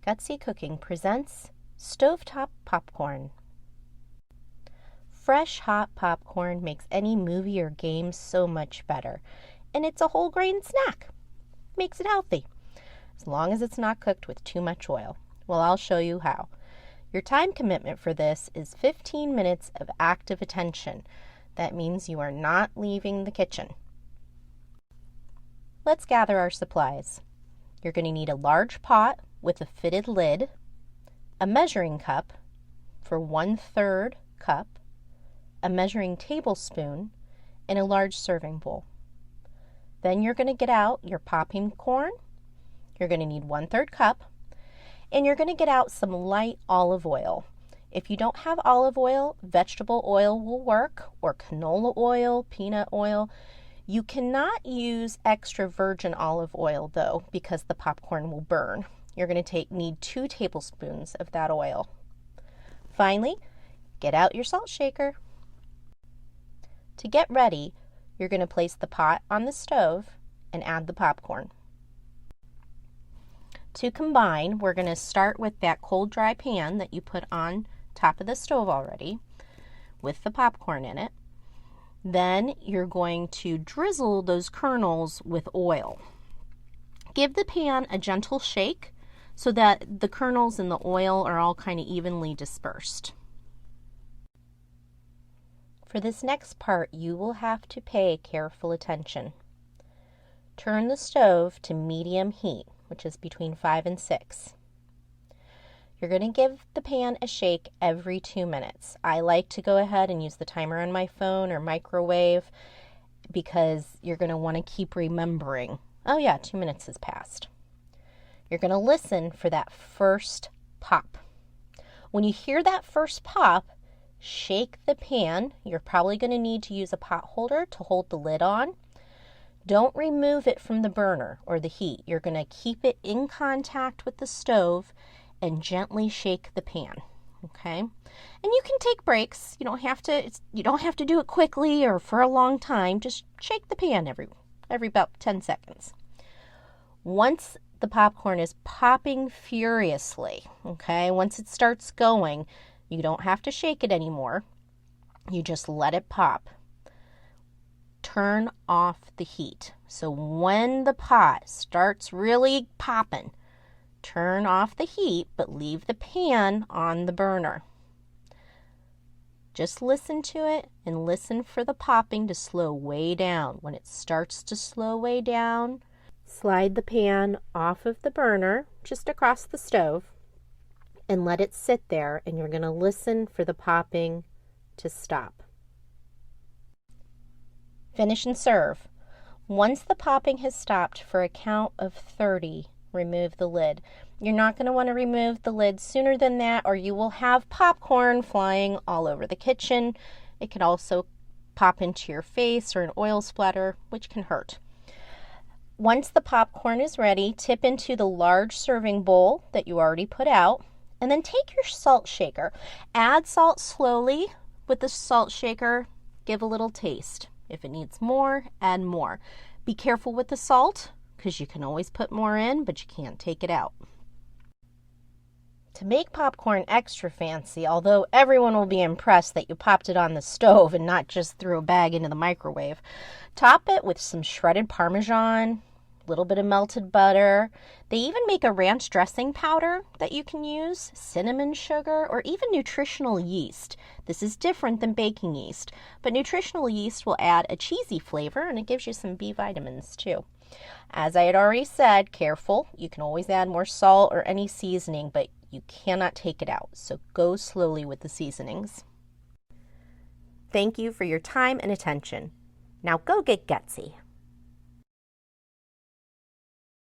Gutsy Cooking presents Stovetop Popcorn. Fresh, hot popcorn makes any movie or game so much better, and it's a whole grain snack. Makes it healthy, as long as it's not cooked with too much oil. Well, I'll show you how. Your time commitment for this is 15 minutes of active attention. That means you are not leaving the kitchen. Let's gather our supplies. You're going to need a large pot with a fitted lid, a measuring cup for 1/3 cup, a measuring tablespoon, and a large serving bowl. Then you're going to get out your popping corn. You're going to need 1/3 cup, and you're going to get out some light olive oil. If you don't have olive oil, vegetable oil will work, or canola oil, peanut oil. You cannot use extra virgin olive oil though, because the popcorn will burn. You're going to need 2 tablespoons of that oil. Finally, get out your salt shaker. To get ready, you're going to place the pot on the stove and add the popcorn. To combine, we're going to start with that cold dry pan that you put on top of the stove already with the popcorn in it. Then you're going to drizzle those kernels with oil. Give the pan a gentle shake so that the kernels and the oil are all kind of evenly dispersed. For this next part, you will have to pay careful attention. Turn the stove to medium heat, which is between 5 and 6. You're going to give the pan a shake every 2 minutes. I like to go ahead and use the timer on my phone or microwave because you're going to want to keep remembering, oh yeah, 2 minutes has passed. You're going to listen for that first pop. When you hear that first pop, shake the pan. You're probably going to need to use a pot holder to hold the lid on. Don't remove it from the burner or the heat. You're going to keep it in contact with the stove and gently shake the pan. Okay? And you can take breaks. You don't have to do it quickly or for a long time. Just shake the pan every about 10 seconds. Once the popcorn is popping furiously, okay? Once it starts going, you don't have to shake it anymore. You just let it pop. Turn off the heat. So when the pot starts really popping, turn off the heat, but leave the pan on the burner. Just listen to it and listen for the popping to slow way down. When it starts to slow way down, slide the pan off of the burner, just across the stove, and let it sit there, and you're going to listen for the popping to stop. Finish and serve. Once the popping has stopped for a count of 30, remove the lid. You're not going to want to remove the lid sooner than that, or you will have popcorn flying all over the kitchen. It can also pop into your face or an oil splatter, which can hurt. Once the popcorn is ready, tip into the large serving bowl that you already put out, and then take your salt shaker. Add salt slowly with the salt shaker. Give a little taste. If it needs more, add more. Be careful with the salt, because you can always put more in, but you can't take it out. To make popcorn extra fancy, although everyone will be impressed that you popped it on the stove and not just threw a bag into the microwave, top it with some shredded Parmesan, a little bit of melted butter. They even make a ranch dressing powder that you can use, cinnamon sugar, or even nutritional yeast. This is different than baking yeast, but nutritional yeast will add a cheesy flavor, and it gives you some B vitamins too. As I had already said, careful. You can always add more salt or any seasoning, but you cannot take it out, so go slowly with the seasonings. Thank you for your time and attention. Now go get gutsy.